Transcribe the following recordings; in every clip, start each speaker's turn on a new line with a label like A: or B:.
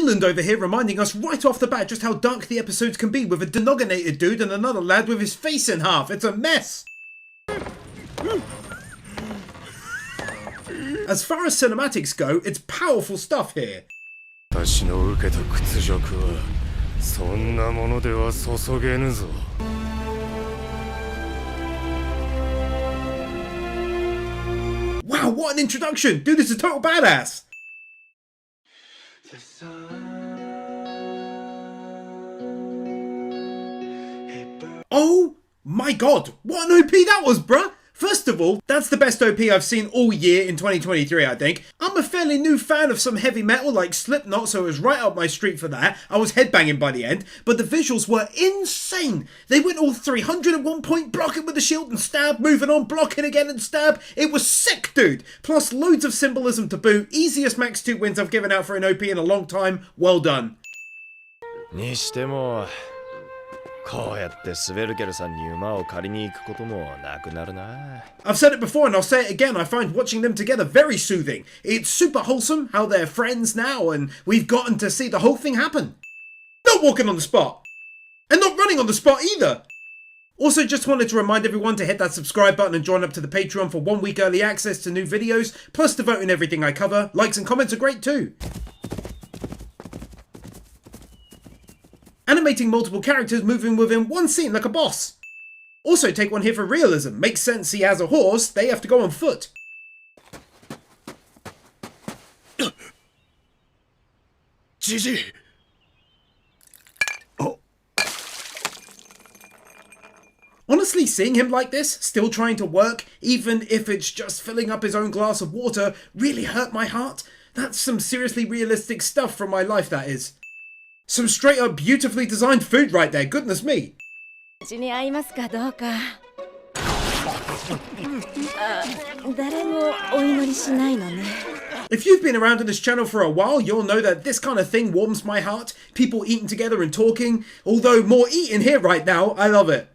A: Vinland over here reminding us right off the bat just how dark the episodes can be with a denominated dude and another lad with his face in half. It's a mess! As far as cinematics go, it's powerful stuff here. Wow, what an introduction! Dude, this is a total badass! Oh my god, what an OP that was, bruh! First of all, that's the best OP I've seen all year in 2023, I think. I'm a fairly new fan of some heavy metal like Slipknot, so it was right up my street for that. I was headbanging by the end, but the visuals were insane. They went all 300 at one point, blocking with the shield and stab, moving on, blocking again and stab. It was sick, dude. Plus loads of symbolism to boot. Easiest max 2 wins I've given out for an OP in a long time. Well done. I've said it before and I'll say it again, I find watching them together very soothing. It's super wholesome how they're friends now and we've gotten to see the whole thing happen. Not walking on the spot. And not running on the spot either. Also just wanted to remind everyone to hit that subscribe button and join up to the Patreon for 1 week early access to new videos, plus to vote in everything I cover. Likes and comments are great too. Animating multiple characters moving within one scene like a boss. Also take one here for realism. Makes sense he has a horse, they have to go on foot. GG. Oh. Honestly, seeing him like this, still trying to work, even if it's just filling up his own glass of water, really hurt my heart. That's some seriously realistic stuff from my life, that is. Some straight up beautifully designed food right there, goodness me. If you've been around on this channel for a while, you'll know that this kind of thing warms my heart. People eating together and talking, although more eating here right now, I love it.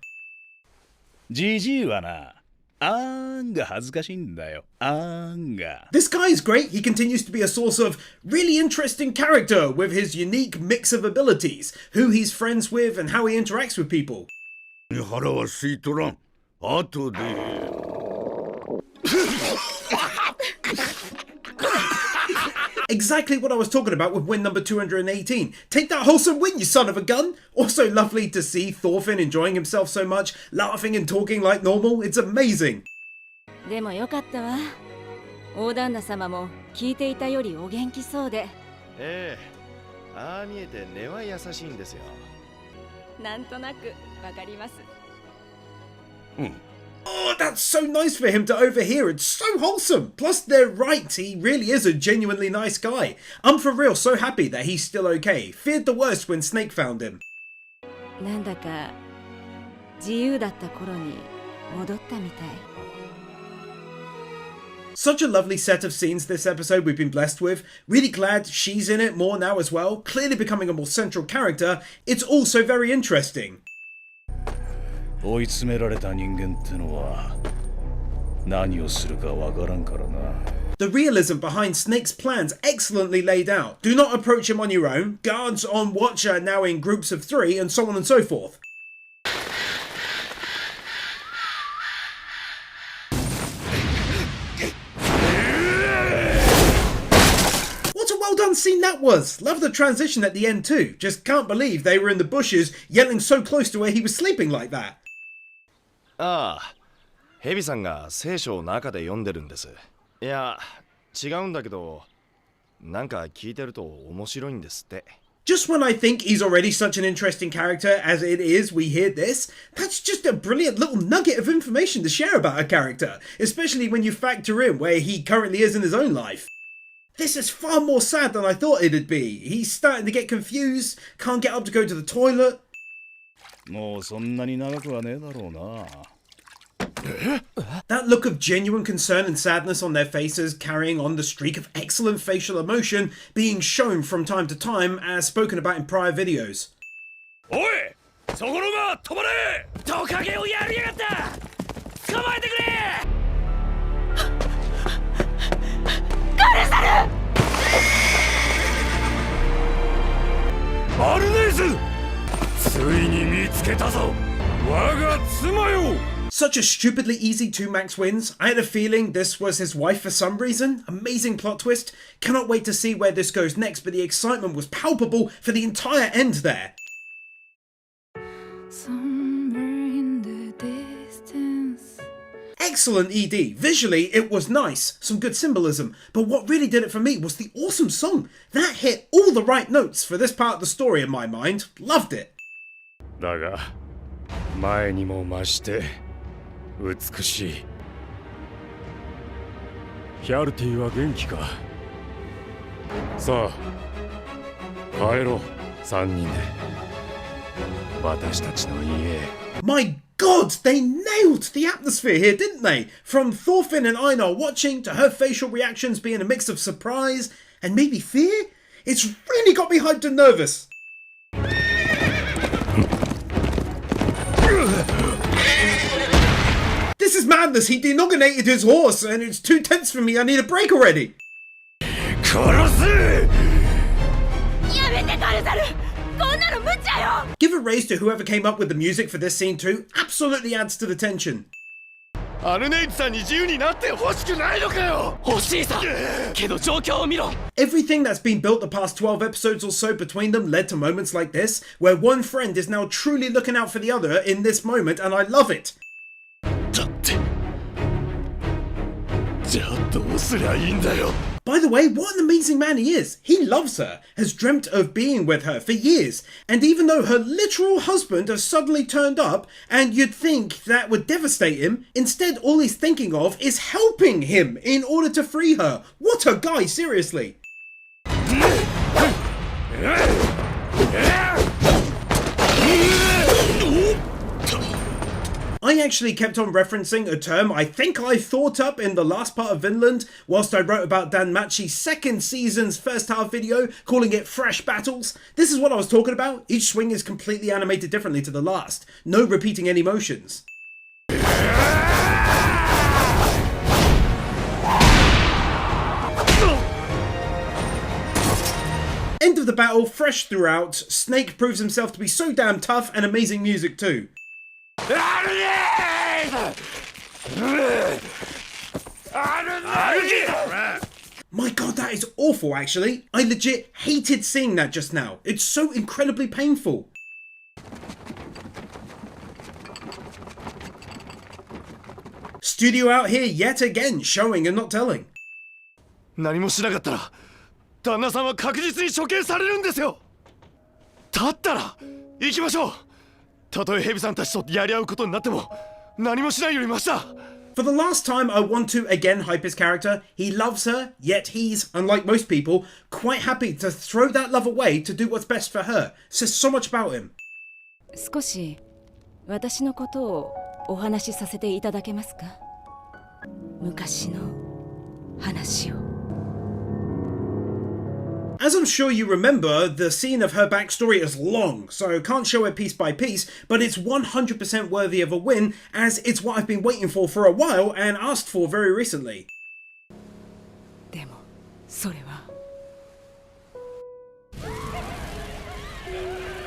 A: This guy is great. He continues to be a source of really interesting character with his unique mix of abilities, who he's friends with and how he interacts with people. Exactly what I was talking about with win number 218. Take that wholesome win, you son of a gun! Also lovely to see Thorfinn enjoying himself so much, laughing and talking like normal. It's amazing. Oh, that's so nice for him to overhear. It's so wholesome. Plus, they're right. He really is a genuinely nice guy. I'm for real so happy that he's still okay. Feared the worst when Snake found him. Such a lovely set of scenes this episode we've been blessed with. Really glad she's in it more now as well. Clearly becoming a more central character. It's also very interesting. The realism behind Snake's plans excellently laid out. Do not approach him on your own, guards on watch are now in groups of 3, and so on and so forth. What a well done scene that was! Love the transition at the end too. Just can't believe they were in the bushes yelling so close to where he was sleeping like that.
B: ああ、ヘビさんが聖書を中で読んでるんです。いや、違うんだけど、なんか聞いてると面白いんですって。
A: Just when I think he's already such an interesting character as it is, we hear this. That's just a brilliant little nugget of information to share about a character, especially when you factor in where he currently is in his own life. This is far more sad than I thought it'd be. He's starting to get confused, can't get up to go to the toilet. That look of genuine concern and sadness on their faces, carrying on the streak of excellent facial emotion being shown from time to time as spoken about in prior videos. Oi!
C: ついに見つけたぞ我が妻よ
A: Such a stupidly easy 2 max wins. I had a feeling this was his wife for some reason. Amazing plot twist. Cannot wait to see where this goes next, but the excitement was palpable for the entire end there.
D: Somewhere in the distance.
A: Excellent ED. Visually, it was nice. Some good symbolism. But what really did it for me was the awesome song. That hit all the right notes for this part of the story in my mind. Loved it.
C: だが前にも増して美しいヒャルティは元気かさあ帰ろう3人で私たちの家へ
A: My god, they nailed the atmosphere here, didn't they? From Thorfinn and Einar watching to her facial reactions being a mix of surprise and maybe fear. It's really got me hyped and nervous. This is madness. He denominated his horse and it's too tense for me. I need a break already.
C: 殺せ
A: Give a raise to whoever came up with the music for this scene too. Absolutely adds to the tension.
B: アルネイツさんに自由になってほしくないのかよ
E: 欲しいさけど状況を見ろ
A: Everything that's been built the past 12 episodes or so between them led to moments like this, where one friend is now truly looking out for the other in this moment, and I love it.
B: だってじゃあどうすりゃいいんだよ
A: By the way, what an amazing man he is. He loves her, has dreamt of being with her for years, and even though her literal husband has suddenly turned up, and you'd think that would devastate him, instead all he's thinking of is helping him in order to free her. What a guy, seriously. I actually kept on referencing a term I think I thought up in the last part of Vinland whilst I wrote about Dan Machi's second season's first half video, calling it fresh battles. This is what I was talking about. Each swing is completely animated differently to the last. No repeating any motions. End of the battle, fresh throughout. Snake proves himself to be so damn tough, and amazing music too. My god, that is awful actually. I legit hated seeing that just now. It's so incredibly painful. Studio out here yet again, showing and not telling.
B: 何もしなかったら旦那さんは確実に処刑されるんですよだったら行きましょうたとえヘビさんたちとやり合うことになっても何もしないよりマシだ
A: For the last time, I want to again hype his character. He loves her, yet he's, unlike most people, quite happy to throw that love away to do what's best for her. Says so much about him.
D: 少し私のことをお話しさせていただけますか昔の話を
A: As I'm sure you remember, the scene of her backstory is long, so can't show it piece by piece, but it's 100% worthy of a win, as it's what I've been waiting for a while and asked for very recently.
D: でもそれは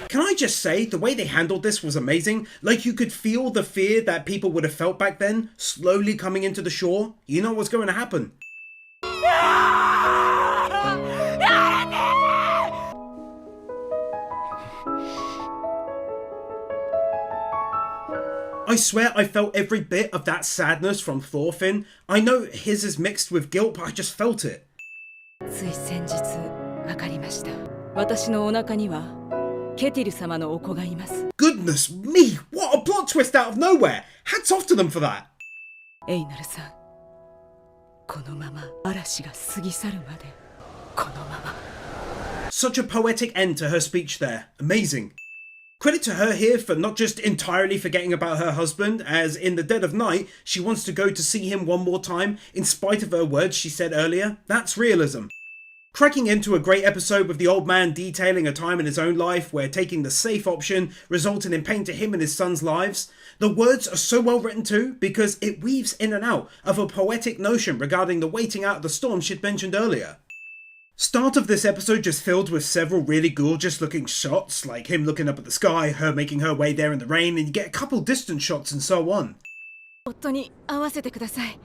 A: Can I just say, the way they handled this was amazing. Like you could feel the fear that people would have felt back then, slowly coming into the shore. You know what's going to happen. I swear I felt every bit of that sadness from Thorfinn. I know his is mixed with guilt, but I just felt it.
D: つい先日わかりました私のお腹にはケティル様のお子がいます
A: Goodness me, what a plot twist out of nowhere! Hats off to them for that!
D: エイナルさんこのまま嵐が過ぎ去るまでこのまま
A: Such a poetic end to her speech there. Amazing. Credit to her here for not just entirely forgetting about her husband, as in the dead of night, she wants to go to see him one more time, in spite of her words she said earlier. That's realism. Cracking into a great episode with the old man detailing a time in his own life where taking the safe option resulted in pain to him and his son's lives. The words are so well written too, because it weaves in and out of a poetic notion regarding the waiting out of the storm she'd mentioned earlier. Start of this episode just filled with several really gorgeous looking shots, like him looking up at the sky, her making her way there in the rain, and you get a couple distant shots and so on.
D: 夫に会わせてください。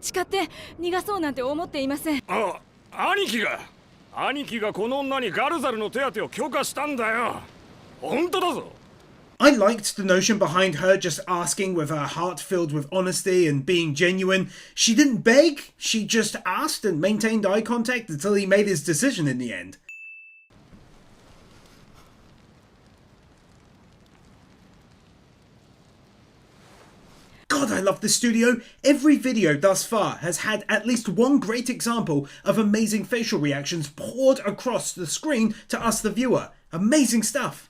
D: 誓って逃がそうなんて思っていません。
C: あ、兄貴がこの女にガルザルの手当てを許可したんだよ。本当だぞ。
A: I liked the notion behind her just asking with her heart filled with honesty and being genuine. She didn't beg, she just asked and maintained eye contact until he made his decision in the end. God, I love this studio. Every video thus far has had at least one great example of amazing facial reactions poured across the screen to us, the viewer. Amazing stuff.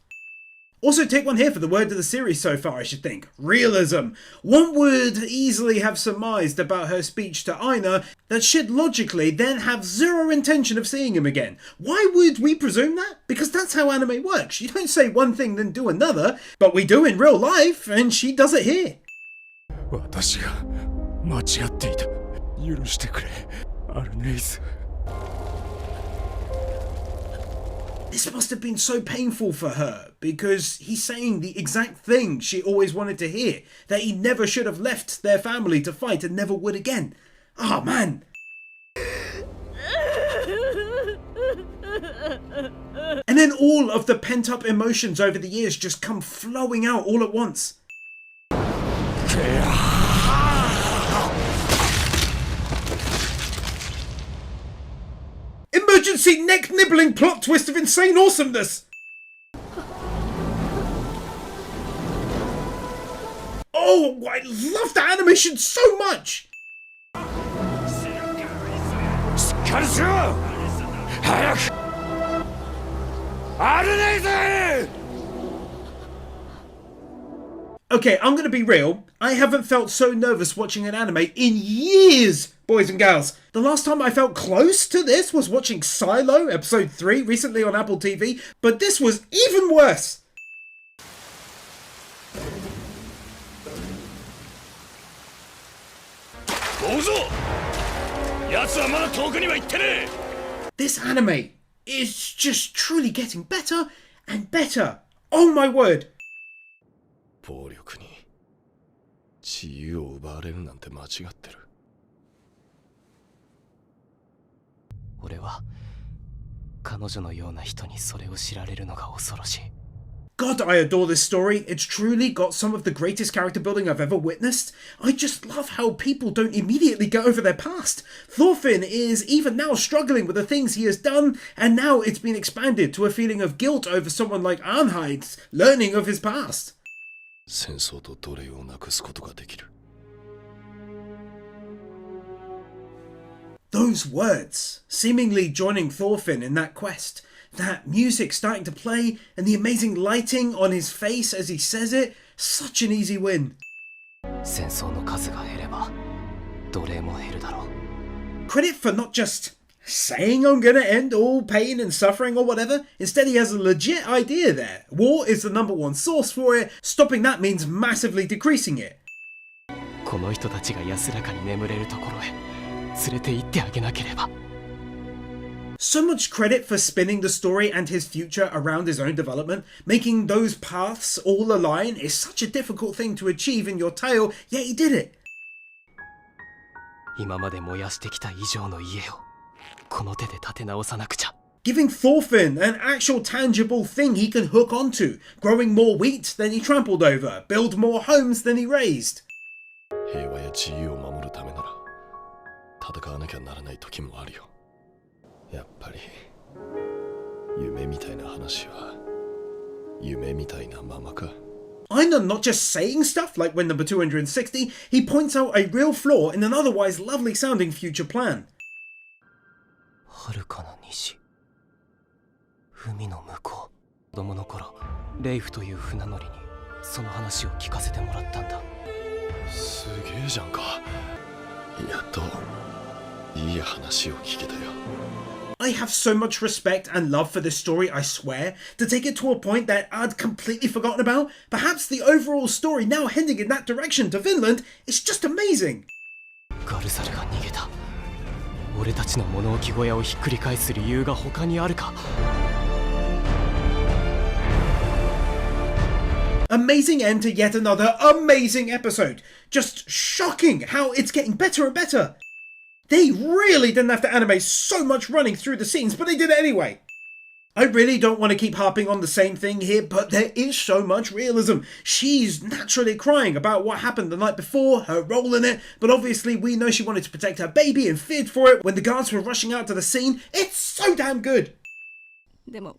A: Also, take one here for the word of the series so far, I should think. Realism. One would easily have surmised about her speech to Aina that she'd logically then have zero intention of seeing him again. Why would we presume that? Because that's how anime works. You don't say one thing then do another, but we do in real life, and she does it here.
C: 私が間違っていた。許してくれ、アルネイズ。
A: This must have been so painful for her, because he's saying the exact thing she always wanted to hear, that he never should have left their family to fight and never would again. Ah, man. And then all of the pent-up emotions over the years just come flowing out all at once. Emergency neck-nibbling plot twist of insane awesomeness! Oh, I love the animation so much!
C: しっかりしろ！早く！アルネイズ！
A: Okay, I'm gonna be real. I haven't felt so nervous watching an anime in years, boys and gals. The last time I felt close to this was watching Silo, episode 3, recently on Apple TV, but this was even worse. This anime is just truly getting better and better. Oh my word.
B: 暴力に自由を奪われるなんて間違ってる。
E: 俺は彼女のような人にそれを知られるのが恐ろしい。
A: God, I adore this story. It's truly got some of the greatest character building I've ever witnessed. I just love how people don't immediately get over their past. Thorfinn is even now struggling with the things he has done, and now it's been expanded to a feeling of guilt over someone like Arnheid learning of his past.
B: 戦争と奴隷をなくすことができる。
A: Those words, seemingly joining Thorfinn in that quest, that music starting to play, and the amazing lighting on his face as he says it, such an easy win.
E: 戦争の数が減れば奴隷も減るだろう。
A: Credit for not just saying I'm gonna end all pain and suffering or whatever. Instead, he has a legit idea there. War is the #1 source for it. Stopping that means massively decreasing it.
E: この人たちが安らかに眠れるところへ連れて行ってあげなければ。
A: So much credit for spinning the story and his future around his own development. Making those paths all align is such a difficult thing to achieve in your tale, yet he did it.
E: 今まで燃やしてきた以上の家をこの手で立て直さなくちゃ。
A: Giving Thorfinn an actual tangible thing he can hook onto. Growing more wheat than he trampled over. Build more homes than he raised.
B: 平和や自由を守るためなら戦わなきゃならない時もあるよ。やっぱり夢みたいな話は夢みたいなままか。
A: Aina not just saying stuff like when number 260, he points out a real flaw in an otherwise lovely sounding future plan.
E: 遥かな西、海の向こう。子供の頃レイフという船乗りにその話を聞かせてもらったんだ。
B: すげえじゃんか。やっといい話を聞けたよ。
A: I have so much respect and love for this story, I swear. To take it to a point that I'd completely forgotten about, perhaps the overall story now heading in that direction to Vinland is just amazing.
E: ガルザルが逃げた。俺たちの物置小屋をひっくり返す理由が他にあるか。
A: Amazing end to yet another amazing episode. Just shocking how it's getting better and better. They really didn't have to animate so much running through the scenes, but they did it anyway. I really don't want to keep harping on the same thing here, but there is so much realism. She's naturally crying about what happened the night before, her role in it, but obviously we know she wanted to protect her baby and feared for it when the guards were rushing out to the scene. It's so damn good.
D: でも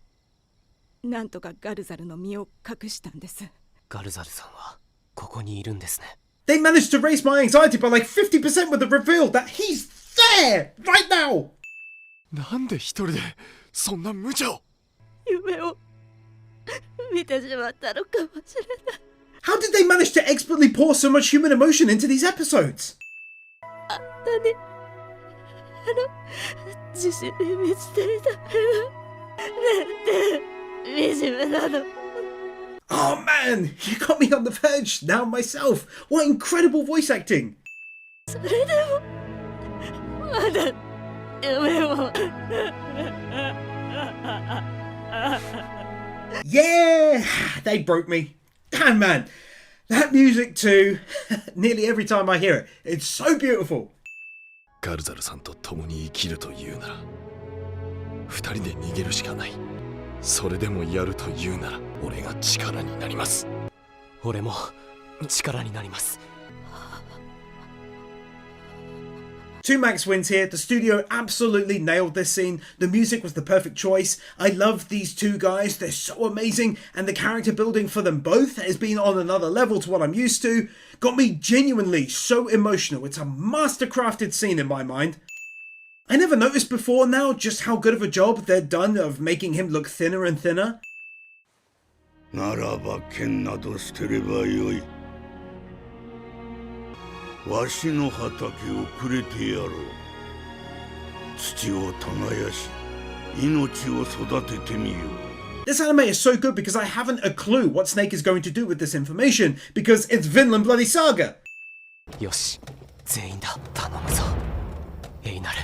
D: なんとかガルザルの身を隠したんです。
E: ガルザルさんはここにいるんですね。
A: They managed to raise my anxiety by like 50% with the reveal that he's there right now.
B: なんで一人でそんな無茶を。
D: 夢を見てしまったのかもしれない。
A: How did they manage to expertly pour so much human emotion into these episodes?
D: あんなに自信に満ちていたなんて惨めなの。
A: Oh man, you got me on the verge now myself. What incredible voice acting.
D: それでもまだ夢を
A: Yeah, they broke me. Damn man, that music too. Nearly every time I hear it, it's so beautiful.
B: ガルザルさんと共に生きるというなら二人で逃げるしかない。それでもやるというなら俺が力になります。
E: 俺も力になります。
A: Max wins here. The studio absolutely nailed this scene. The music was the perfect choice. I love these two guys. They're so amazing. And the character building for them both has been on another level to what I'm used to. Got me genuinely so emotional. It's a mastercrafted scene in my mind. I never noticed before now just how good of a job they'd done of making him look thinner and thinner.
F: ならば剣など捨てればよい。わしの畑をくれてやろう。土を耕し、命を育ててみよう。
A: This anime is so good because I haven't a clue what Snake is going to do with this information because it's Vinland Bloody Saga.
E: よし、全員だ。頼むぞ。エイナル。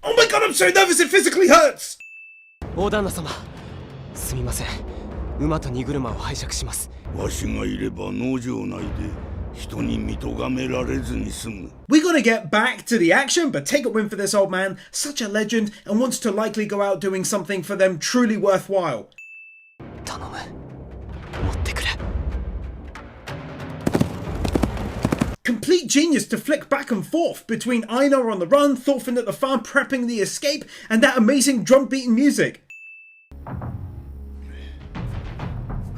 A: Oh my god, I'm so nervous it physically hurts!
E: 大旦那様、すみません。馬と荷車を拝借します。
F: わしがいれば農場内で人に見とがめられずに済む。
A: We're gonna get back to the action, but take a win for this old man, such a legend, and wants to likely go out doing something for them truly worthwhile.
E: 頼む。持ってくれ。
A: Complete genius to flick back and forth between Einar on the run, Thorfinn at the farm prepping the escape, and that amazing drum-beating music.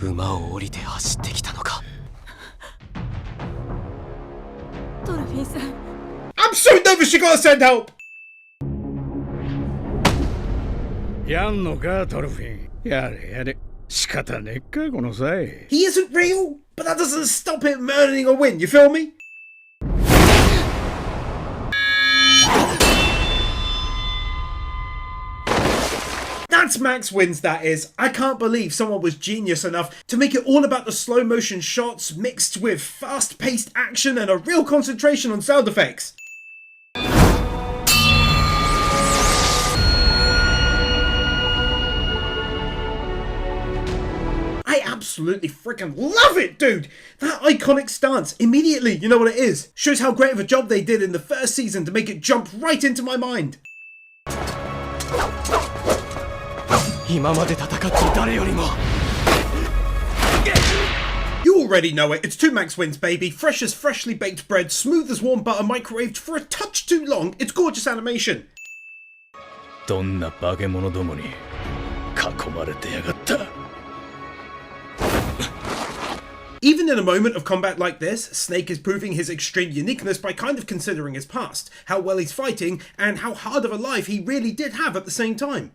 E: 馬を降りて走ってきたのか。
D: トロフィーさん。
A: I'm so nervous you gotta send help!
G: やんのかトロフィン。やれやれ。仕方ねっかこの際。
A: He isn't real, but that doesn't stop him earning a win, you feel me? That's Max wins, that is. I can't believe someone was genius enough to make it all about the slow motion shots mixed with fast paced action and a real concentration on sound effects. I absolutely freaking love it, dude! That iconic stance, immediately, you know what it is. Shows how great of a job they did in the first season to make it jump right into my mind.
E: 今まで戦って誰よりも。
A: You already know it, it's 2Max wins, baby. Fresh as freshly baked bread, smooth as warm butter microwaved for a touch too long. It's gorgeous animation.
G: どんな化け物どもに囲まれてやがった。
A: Even in a moment of combat like this, Snake is proving his extreme uniqueness by kind of considering his past, how well he's fighting, and how hard of a life he really did have at the same time.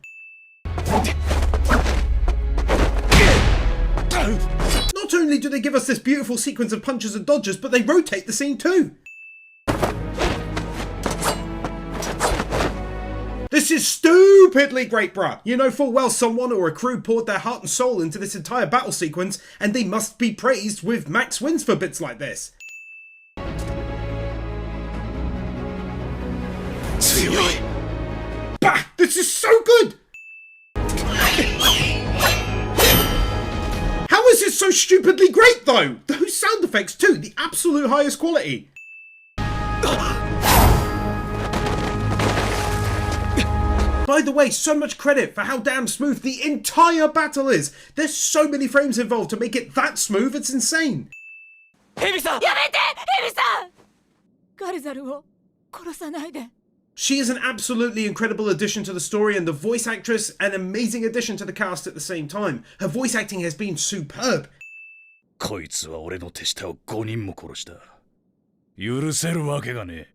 A: Not only do they give us this beautiful sequence of punches and dodges, but they rotate the scene too. This is stupidly great, bruh. You know full well someone or a crew poured their heart and soul into this entire battle sequence, and they must be praised with Max wins for bits like this. Bah! This is so good! How is it so stupidly great though? Those sound effects too, the absolute highest quality. By the way, so much credit for how damn smooth the entire battle is. There's so many frames involved to make it that smooth, it's insane.
E: ヘビさん。
D: やめてヘビさんガルザルを殺さないで
A: She is an absolutely incredible addition to the story, and the voice actress an amazing addition to the cast at the same time. Her voice acting has been superb.
G: こいつは俺の手下を5人も殺した。許せるわけがねえ。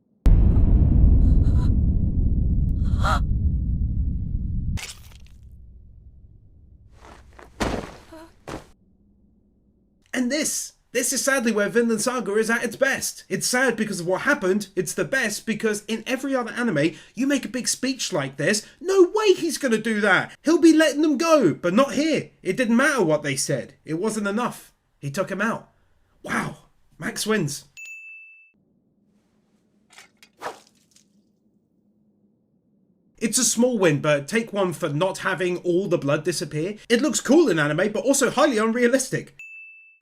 A: And this is sadly where Vinland Saga is at its best. It's sad because of what happened, it's the best because in every other anime, you make a big speech like this, no way he's gonna do that. He'll be letting them go, but not here. It didn't matter what they said. It wasn't enough. He took him out. Wow, Max wins. It's a small win, but take one for not having all the blood disappear. It looks cool in anime, but also highly unrealistic.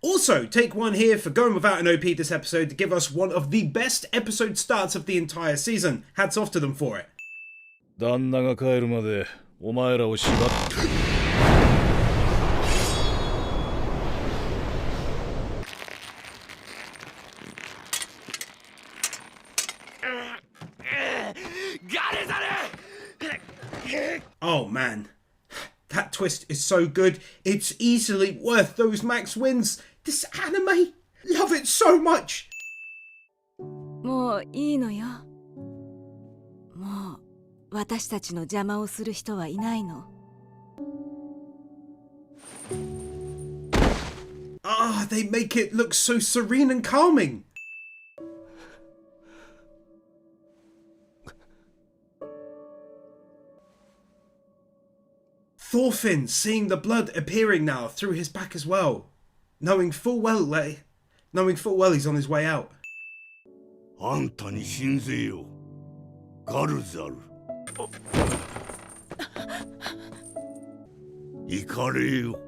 A: Also, take one here for going without an OP this episode to give us one of the best episode starts of the entire season. Hats off to them for it.
G: 旦那が帰るまでお前らを縛って
A: Oh man, that twist is so good. It's easily worth those max wins. This anime, love it so much.
D: もういいのよもう私たちの邪魔をする人はいないの
A: Ah, they make it look so serene and calming. Thorfinn seeing the blood appearing now through his back as well, knowing full well he's on his way out.
F: あんたに信ぜよ、ガルザル。行かれよ、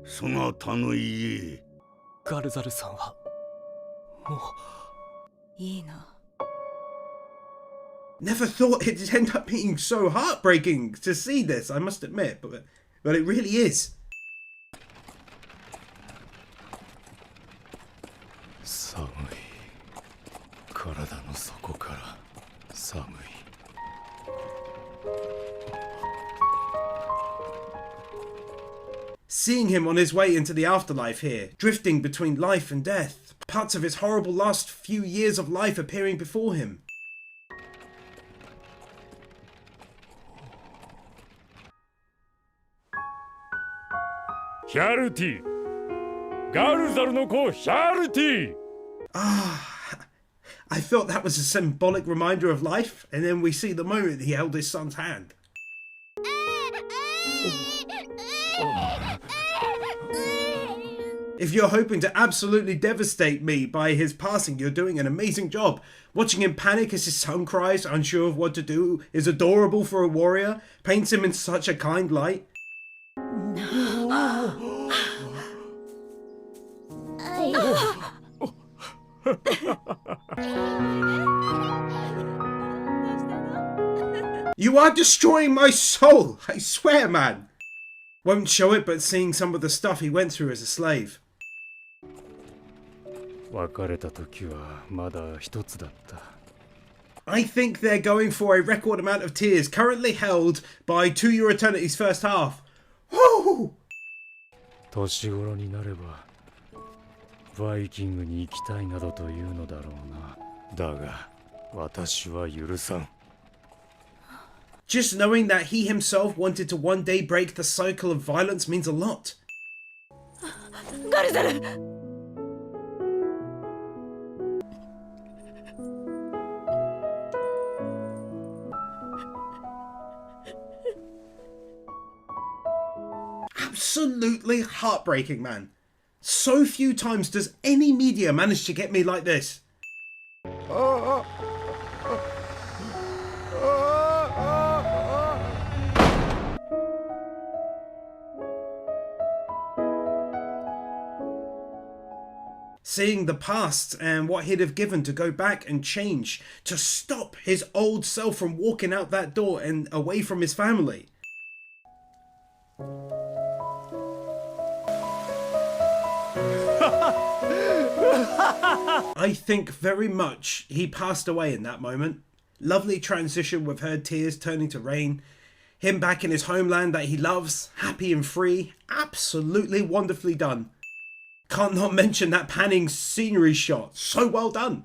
F: そなたの家へ。
E: ガルザルさんはもう
D: いいの
A: Never thought it'd end up being so heartbreaking to see this, I must admit, but it really is.
C: 寒い。体の底から寒い。
A: Seeing him on his way into the afterlife here, drifting between life and death, parts of his horrible last few years of life appearing before him.
C: Hjalti! ガルザルの子、Hjalti!
A: I thought that was a symbolic reminder of life, and then we see the moment he held his son's hand. If you're hoping to absolutely devastate me by his passing, you're doing an amazing job. Watching him panic as his son cries, unsure of what to do, is adorable for a warrior, paints him in such a kind light. You are destroying my soul, I swear, man. Won't show it, but seeing some of the stuff he went through as a slave.
C: 別れた時はまだ一つだった。
A: I think they're going for a record amount of tears, currently held by To Your Eternity's first half. Woo!
C: 年頃になればバイキングに行きたいなどというのだろうな。だが私は許さん。
A: Just knowing that he himself wanted to one day break the cycle of violence means a lot.
D: ガルザル
A: Absolutely heartbreaking, man. So few times does any media manage to get me like this. seeing the past and what he'd have given to go back and change, to stop his old self from walking out that door and away from his family. I think very much he passed away in that moment. Lovely transition with her tears turning to rain. Him back in his homeland that he loves, happy and free. Absolutely wonderfully done. Can't not mention that panning scenery shot. So well done.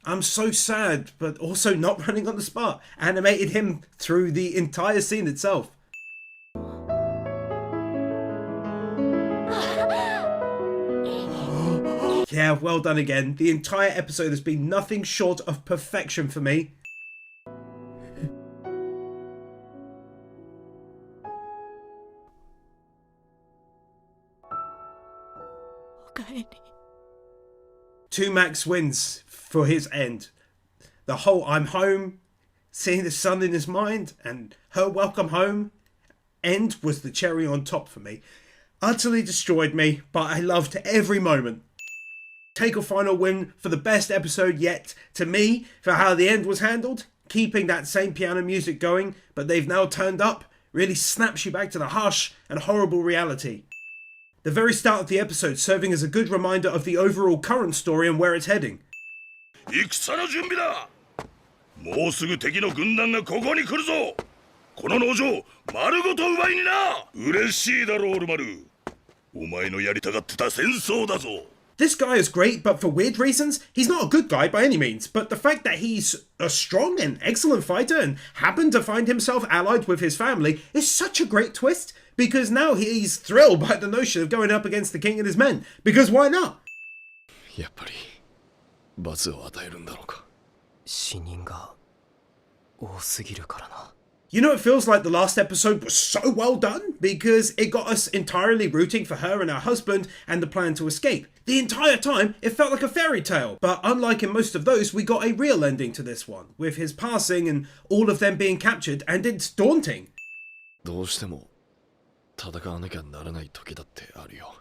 A: I'm so sad, but also not running on the spot. Animated him through the entire scene itself. Yeah, well done again. The entire episode has been nothing short of perfection for me. Max wins for his end. The whole I'm home, seeing the sun in his mind, and her welcome home end was the cherry on top for me. Utterly destroyed me, but I loved every moment. Take a final win for the best episode yet to me for how the end was handled, keeping that same piano music going, but they've now turned up, really snaps you back to the harsh and horrible reality. The very start of the episode serving as a good reminder of the overall current story and where it's heading.
F: 戦の準備だ。もうすぐ敵の軍団がここに来るぞ。この農場丸ごと奪いにな。嬉しいだろオルマル。お前のやりたがってた戦争だぞ。
A: This guy is great, but for weird reasons, he's not a good guy by any means. But the fact that he's a strong and excellent fighter and happened to find himself allied with his family is such a great twist, because now he's thrilled by the notion of going up against the king and his men. Because why not?
B: やっぱり罰を与えるんだろうか。
E: 死人が多すぎるからな。
A: You know, it feels like the last episode was so well done because it got us entirely rooting for her and her husband and the plan to escape. The entire time, it felt like a fairy tale, but unlike in most of those, we got a real ending to this one, with his passing and all of them being captured, and it's daunting.
B: どうしても戦わなきゃならない時だってあるよ。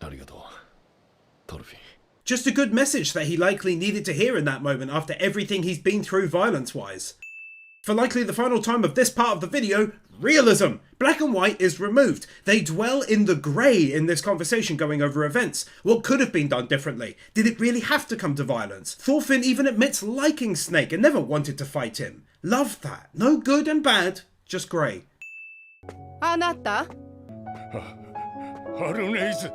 B: ありがとう、トルフィン。
A: Just a good message that he likely needed to hear in that moment after everything he's been through violence-wise. For likely the final time of this part of the video, realism. Black and white is removed. They dwell in the grey in this conversation going over events. What could have been done differently? Did it really have to come to violence? Thorfinn even admits liking Snake and never wanted to fight him. Loved that. No good and bad, just grey.
H: あなた
F: ハルネイズ。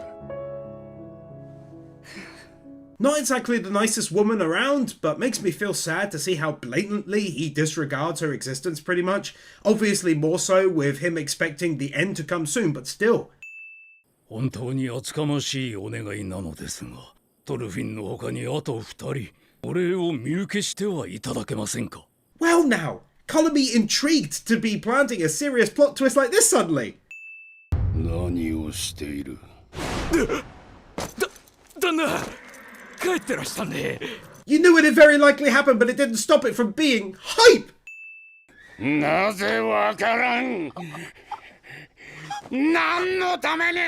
A: Not exactly the nicest woman around, but makes me feel sad to see how blatantly he disregards her existence pretty much. Obviously more so with him expecting the end to come soon, but still.
G: 本当に厚かましいお願いなのですが、トルフィンの他にあと2人、お礼を見受けしてはいただけませんか?
A: Well now, color me intrigued to be planting a serious plot twist like this suddenly.
F: 何をしている？
B: 旦那、帰ってらしたね。
A: You knew it had very likely happened, but it didn't stop it from being hype!
F: なぜわからん。何のために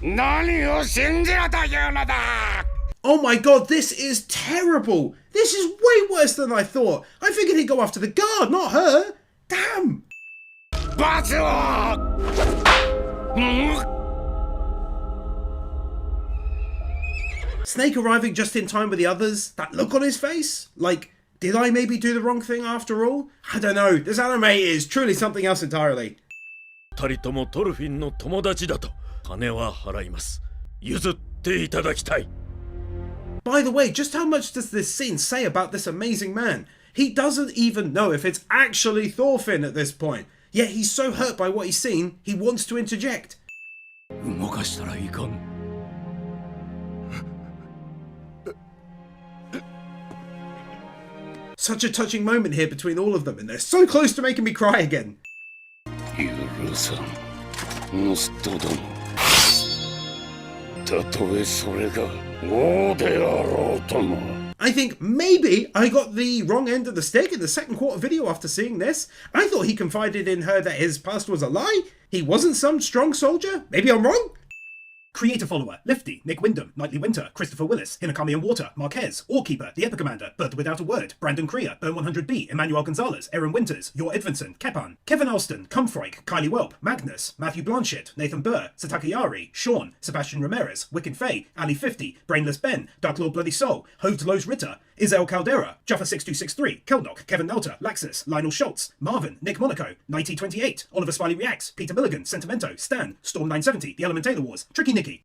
F: 何を信じろというのだ。
A: Oh my god, this is terrible! This is way worse than I thought! I figured he'd go after the guard, not her! Damn!
F: 罰を。
A: Snake arriving just in time with the others, that look on his face? Like, did I maybe do the wrong thing after all? I don't know, this anime is truly something else entirely.
C: 二人ともトルフィンの友達だと金は払います。譲っていただきたい。
A: By the way, just how much does this scene say about this amazing man? He doesn't even know if it's actually Thorfinn at this point. Yet he's so hurt by what he's seen, he wants to interject.
G: 動かしたらいかん。
A: Such a touching moment here between all of them, and they're so close to making me cry again.
F: 許さん、ノストども。たとえそれが王であろうとも。
A: I think maybe I got the wrong end of the stick in the second quarter video after seeing this. I thought he confided in her that his past was a lie. He wasn't some strong soldier. Maybe I'm wrong. Creator follower, Lifty, Nick Wyndham, Nightly Winter, Christopher Willis, Hinakami and Water, Marquez, Orekeeper, The Epic Commander, Bird Without a Word, Brandon Crea, Burn 100B, Emmanuel Gonzalez, Aaron Winters, Yor Edvinson, Kepan, Kevin Alston, Cumfreak, Kylie Welp, Magnus, Matthew Blanchett, Nathan Burr, Sataki Yari, Sean, Sebastian Ramirez, Wicked Faye, Ali 50, Brainless Ben, Dark Lord Bloody Soul, Hoved Lowe's Ritter, Isel Caldera, Jaffa6263, Kelnock, Kevin Nelter, Laxus, Lionel Schultz, Marvin, Nick Monaco, 9028, Oliver Smiley Reacts, Peter Milligan, Sentimento, Stan, Storm 970, The Element Taylor Wars, Tricky Nicky,